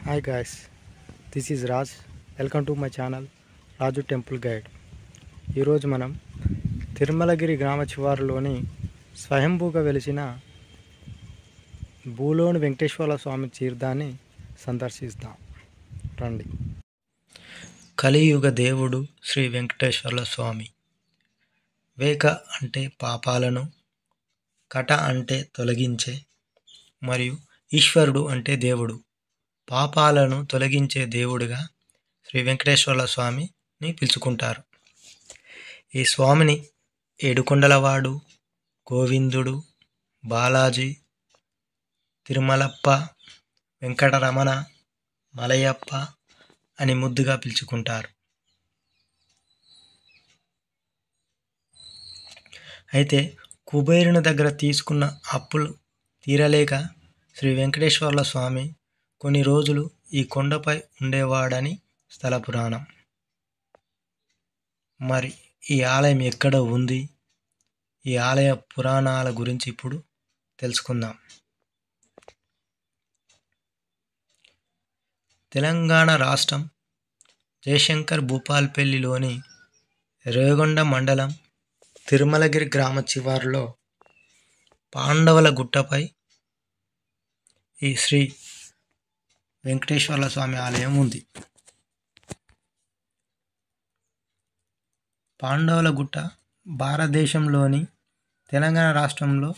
Hi guys, this is Raj. Welcome to my channel Raju temple guide. ఈరోజు మనం తిరుమలగిరి గ్రామ చివారులోని స్వయంభూగా వెలిసిన భూలోని వెంకటేశ్వర స్వామి తీర్థాన్ని సందర్శిస్తాం. రండి. కలియుగ దేవుడు శ్రీ వెంకటేశ్వర స్వామి. వేక అంటే పాపాలను, కట అంటే తొలగించే, మరియు ఈశ్వరుడు అంటే దేవుడు. పాపాలను తొలగించే దేవుడిగా శ్రీ వెంకటేశ్వర స్వామిని పిలుచుకుంటారు. ఈ స్వామిని ఏడుకొండలవాడు, గోవిందుడు, బాలాజీ, తిరుమలప్ప, వెంకటరమణ, మలయప్ప అని ముద్దుగా పిలుచుకుంటారు. అయితే కుబేరుని దగ్గర తీసుకున్న అప్పులు తీరలేక శ్రీ వెంకటేశ్వర స్వామి కొన్ని రోజులు ఈ కొండపై ఉండేవాడని స్థల పురాణం. మరి ఈ ఆలయం ఎక్కడ ఉంది? ఈ ఆలయ పురాణాల గురించి ఇప్పుడు తెలుసుకుందాం. తెలంగాణ రాష్ట్రం జయశంకర్ భూపాల్పల్లిలోని రేగొండ మండలం తిరుమలగిరి గ్రామ చివారులో పాండవుల గుట్టపై ఈ శ్రీ వెంకటేశ్వర స్వామి ఆలయం ఉంది. పాండవుల గుట్ట భారతదేశంలోని తెలంగాణ రాష్ట్రంలో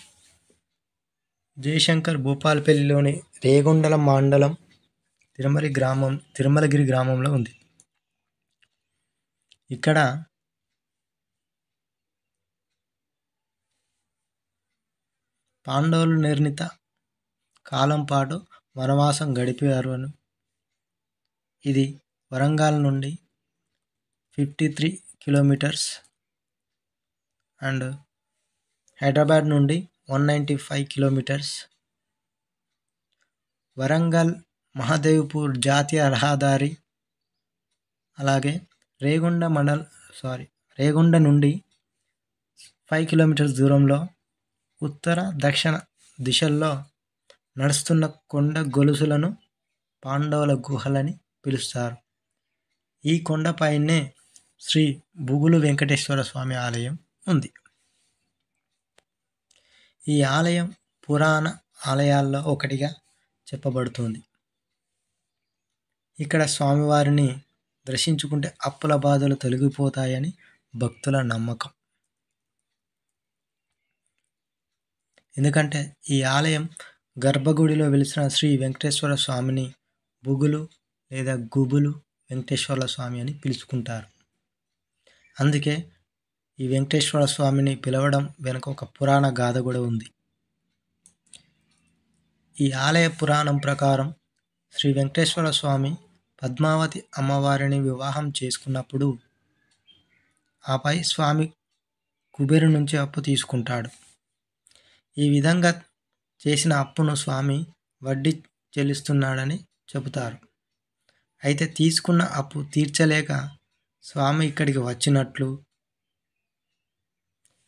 జయశంకర్ భూపాల్పల్లిలోని రేగొండల మండలం తిరుమలగిరి గ్రామంలో ఉంది. ఇక్కడ పాండవులు నిర్ణీత కాలం పాటు వనవాసం గడిపారు. ఇది వరంగల్ నుండి 53 కిలోమీటర్స్ అండ్ హైదరాబాద్ నుండి 195 కిలోమీటర్స్. వరంగల్ మహదేవ్పూర్ జాతీయ రహదారి, అలాగే రేగొండ నుండి 5 కిలోమీటర్స్ దూరంలో ఉత్తర దక్షిణ దిశల్లో నడుస్తున్న కొండ గొలుసులను పాండవుల గుహలని పిలుస్తారు. ఈ కొండపైనే శ్రీ భూగులు వెంకటేశ్వర స్వామి ఆలయం ఉంది. ఈ ఆలయం పురాణ ఆలయాల్లో ఒకటిగా చెప్పబడుతుంది. ఇక్కడ స్వామివారిని దర్శించుకుంటే అప్పుల బాధలు తొలగిపోతాయని భక్తుల నమ్మకం. ఎందుకంటే ఈ ఆలయం గర్భగుడిలో వెలిసిన శ్రీ వెంకటేశ్వర స్వామిని బుగులు లేదా గుబులు వెంకటేశ్వర స్వామి అని పిలుచుకుంటారు. అందుకే ఈ వెంకటేశ్వర స్వామిని పిలవడం వెనుక ఒక పురాణ గాథ కూడా ఉంది. ఈ ఆలయ పురాణం ప్రకారం శ్రీ వెంకటేశ్వర స్వామి పద్మావతి అమ్మవారిని వివాహం చేసుకున్నప్పుడు ఆపై స్వామి కుబేరు నుంచి అప్పు తీసుకుంటాడు. ఈ విధంగా చేసిన అప్పును స్వామి వడ్డీ చెల్లిస్తున్నాడని చెబుతారు. అయితే తీసుకున్న అప్పు తీర్చలేక స్వామి ఇక్కడికి వచ్చినట్లు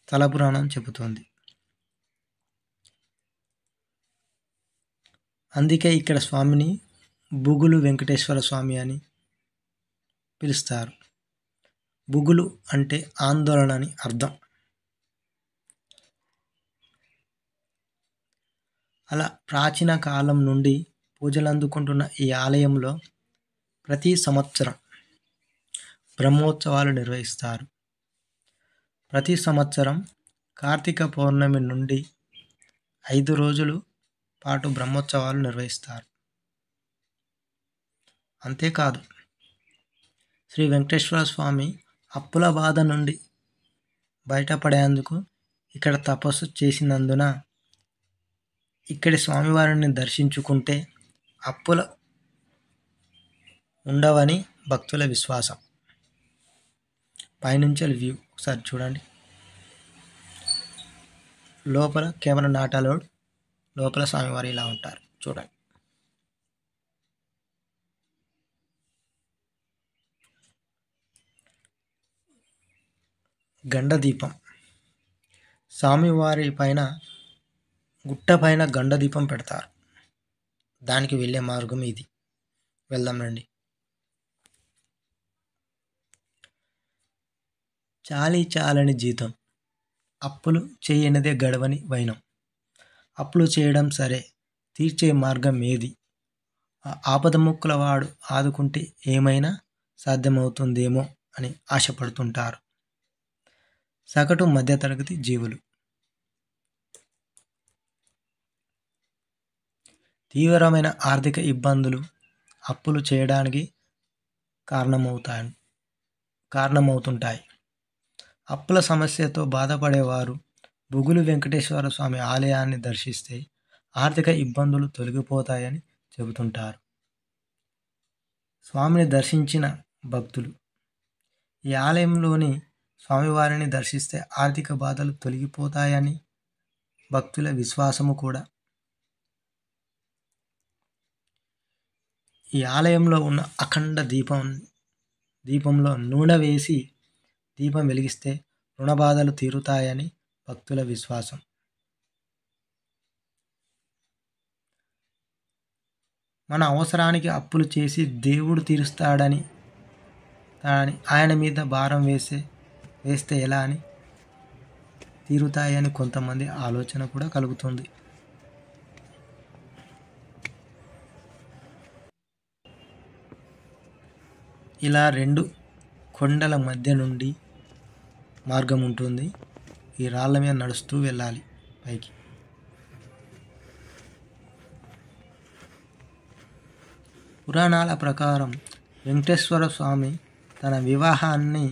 స్థల పురాణం చెబుతోంది. అందుకే ఇక్కడ స్వామిని భూగులు వెంకటేశ్వర స్వామి అని పిలుస్తారు. భూగులు అంటే ఆందోళన అని అర్థం. అలా ప్రాచీన కాలం నుండి పూజలు అందుకుంటున్న ఈ ఆలయంలో ప్రతి సంవత్సరం బ్రహ్మోత్సవాలు నిర్వహిస్తారు. ప్రతి సంవత్సరం కార్తీక పౌర్ణమి నుండి 5 రోజులు పాటు బ్రహ్మోత్సవాలు నిర్వహిస్తారు. అంతేకాదు శ్రీ వెంకటేశ్వర స్వామి అప్పుల బాధ నుండి బయటపడేందుకు ఇక్కడ తపస్సు చేసినందున ఇక్కడి స్వామివారిని దర్శించుకుంటే అప్పుల ఉండవని భక్తుల విశ్వాసం. పైనుంచి వ్యూ ఒకసారి చూడండి. లోపల కెమెరా నాట్ అలౌడ్. లోపల స్వామివారు ఇలా ఉంటారు చూడండి. గండ దీపం స్వామివారి పైన గుట్ట పైన గండ దీపం పెడతారు. దానికి వెళ్ళే మార్గం ఇది. వెళ్దాం రండి. చాలీ చాలని జీతం, అప్పులు చేయనిదే గడవని వైనం. అప్పులు చేయడం సరే, తీర్చే మార్గం ఏది? ఆపదముక్కుల వాడు ఆదుకుంటే ఏమైనా సాధ్యమవుతుందేమో అని ఆశపడుతుంటారు సగటు మధ్యతరగతి జీవులు. తీవ్రమైన ఆర్థిక ఇబ్బందులు అప్పులు చేయడానికి కారణమవుతుంటాయి. అప్పుల సమస్యతో బాధపడేవారు బుగులు వెంకటేశ్వర స్వామి ఆలయాన్ని దర్శిస్తే ఆర్థిక ఇబ్బందులు తొలగిపోతాయని చెబుతుంటారు. స్వామిని దర్శించిన భక్తులు ఈ ఆలయంలోని స్వామివారిని దర్శిస్తే ఆర్థిక బాధలు తొలగిపోతాయని భక్తుల విశ్వాసము కూడా. ఈ ఆలయంలో ఉన్న అఖండ దీపంలో నూనె వేసి దీపం వెలిగిస్తే రుణబాధలు తీరుతాయని భక్తుల విశ్వాసం. మన అవసరానికి అప్పులు చేసి దేవుడు తీరుస్తాడని ఆయన మీద భారం వేస్తే ఎలా అని తీరుతాయని కొంతమంది ఆలోచన కూడా కలుగుతుంది. ఇలా 2 కొండల మధ్య నుండి మార్గం ఉంటుంది. ఈ రాళ్ళ మీద నడుస్తూ వెళ్ళాలి పైకి. పురాణాల ప్రకారం వెంకటేశ్వర స్వామి తన వివాహాన్ని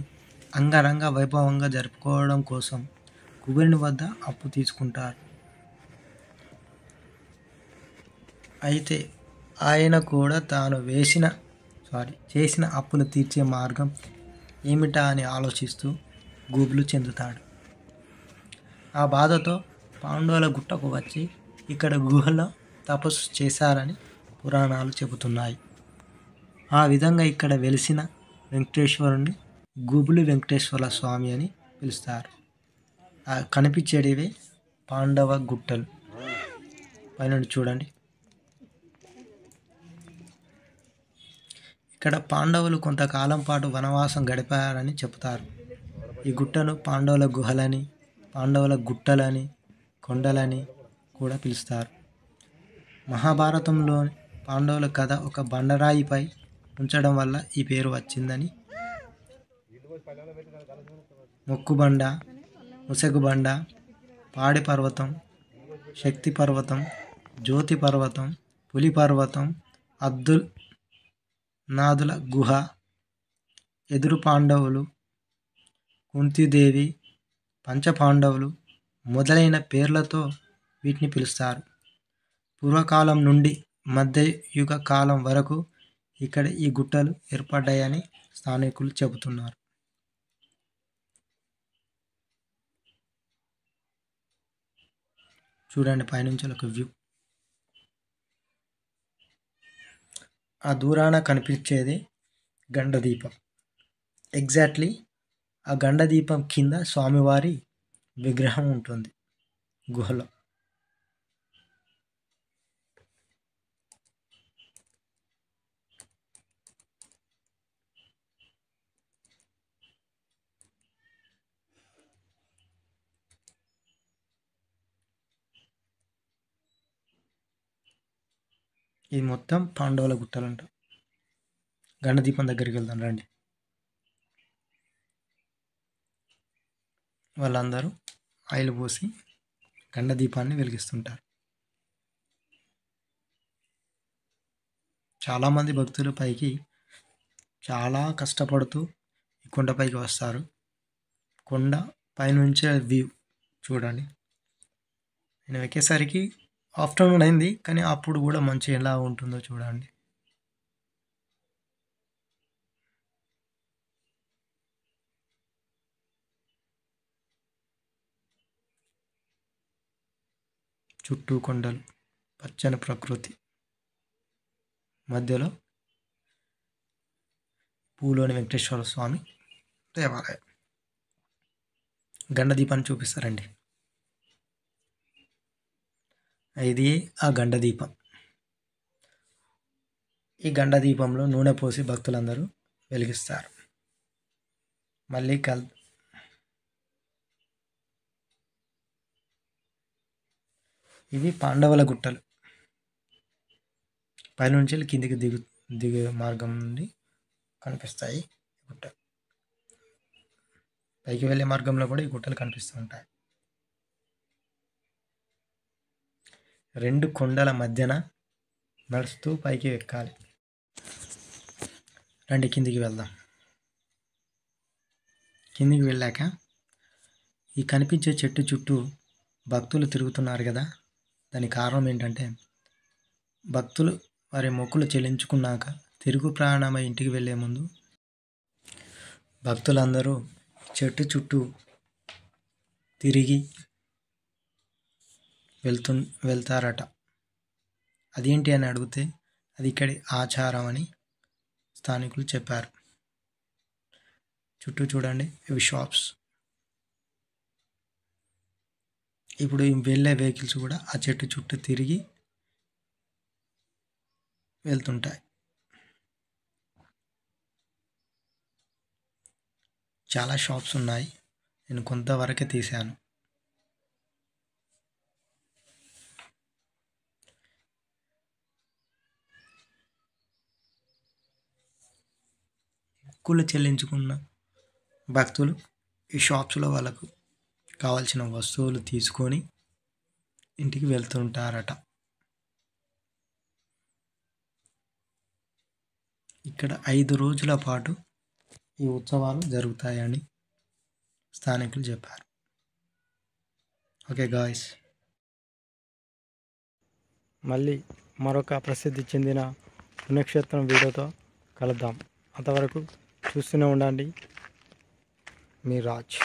అంగరంగ వైభవంగా జరుపుకోవడం కోసం కుబేరుని వద్ద అప్పు తీసుకుంటారు. అయితే ఆయన కూడా తాను చేసిన అప్పులు తీర్చే మార్గం ఏమిటా అని ఆలోచిస్తూ గుబులు చెందుతాడు. ఆ బాధతో పాండవుల గుట్టకు వచ్చి ఇక్కడ గుహలో తపస్సు చేశారని పురాణాలు చెబుతున్నాయి. ఆ విధంగా ఇక్కడ వెలిసిన వెంకటేశ్వరుని గుబులు వెంకటేశ్వర స్వామి అని పిలుస్తారు. కనిపించేటివే పాండవ గుట్టలు. పైన చూడండి. ఇక్కడ పాండవులు కొంతకాలం పాటు వనవాసం గడిపారని చెబుతారు. ఈ గుట్టను పాండవుల గుహలని, పాండవుల గుట్టలని, కొండలని కూడా పిలుస్తారు. మహాభారతంలోని పాండవుల కథ ఒక బండరాయిపై ఉంచడం వల్ల ఈ పేరు వచ్చిందని. మొక్కుబండ, ముసగుబండ, పాడి పర్వతం, శక్తి పర్వతం, జ్యోతి పర్వతం, పులి పర్వతం, అబ్దుల్ నాదుల గుహ, ఎదురు పాండవులు, కుంతీదేవి, పంచపాండవులు మొదలైన పేర్లతో వీటిని పిలుస్తారు. పూర్వకాలం నుండి మధ్యయుగ కాలం వరకు ఇక్కడ ఈ గుట్టలు ఏర్పడ్డాయని స్థానికులు చెబుతున్నారు. చూడండి పైనుంచి ఒక వ్యూ. ఆ దూరాన కనిపించేది గండదీపం. ఎగ్జాక్ట్లీ ఆ గండదీపం కింద స్వామివారి విగ్రహం ఉంటుంది గుహలో. ఇది మొత్తం పాండవుల గుట్టలంట. గండదీపం దగ్గరికి వెళ్దాం రండి. వాళ్ళందరూ ఆయిల్ పోసి గండదీపాన్ని వెలిగిస్తుంటారు. చాలామంది భక్తులు పైకి చాలా కష్టపడుతూ ఈ కొండపైకి వస్తారు. కొండ పైనుంచే వ్యూ చూడండి. నేను ఎక్కేసరికి ఆఫ్టర్నూన్ అయింది, కానీ అప్పుడు కూడా మంచి ఎలా ఉంటుందో చూడండి. చుట్టూ కొండలు, పచ్చని ప్రకృతి, మధ్యలో పూలోని వెంకటేశ్వర స్వామి దేవాలయం. గండదీపాన్ని చూపిస్తారండి. ఇది ఆ గండదీపం. ఈ గండ దీపంలో నూనె పోసి భక్తులందరూ వెలిగిస్తారు. మళ్ళీ ఇవి పాండవుల గుట్టలు. పైనుంచి కిందికి దిగే మార్గం నుండి కనిపిస్తాయి గుట్ట. పైకి వెళ్ళే మార్గంలో కూడా ఈ గుట్టలు కనిపిస్తూ ఉంటాయి. 2 కొండల మధ్యన నడుస్తూ పైకి ఎక్కాలి. రండి కిందికి వెళ్దాం. కిందికి వెళ్ళాక ఈ కనిపించే చెట్టు చుట్టూ భక్తులు తిరుగుతున్నారు కదా, దానికి కారణం ఏంటంటే భక్తులు వారి మొక్కులు చెల్లించుకున్నాక తిరుగు ప్రయాణమై ఇంటికి వెళ్ళే ముందు భక్తులందరూ చెట్టు చుట్టూ తిరిగి వెళ్తారట. అదేంటి అని అడిగితే అది ఇక్కడి ఆచారం అని స్థానికులు చెప్పారు. చుట్టూ చూడండి, ఇవి షాప్స్. ఇప్పుడు వెళ్ళే వెహికల్స్ కూడా ఆ చెట్టు చుట్టూ తిరిగి వెళ్తుంటాయి. చాలా షాప్స్ ఉన్నాయి. నేను కొంతవరకే తీశాను. మొక్కులు చెల్లించుకున్న భక్తులు ఈ షాప్స్లో వాళ్ళకు కావాల్సిన వస్తువులు తీసుకొని ఇంటికి వెళ్తుంటారట. ఇక్కడ 5 రోజుల పాటు ఈ ఉత్సవాలు జరుగుతాయని స్థానికులు చెప్పారు. ఓకే గాయ్స్, మళ్ళీ మరొక ప్రసిద్ధి చెందిన పుణ్యక్షేత్రం వీడియోతో కలుద్దాం. అంతవరకు చూస్తూనే ఉండండి మీ రాజ్.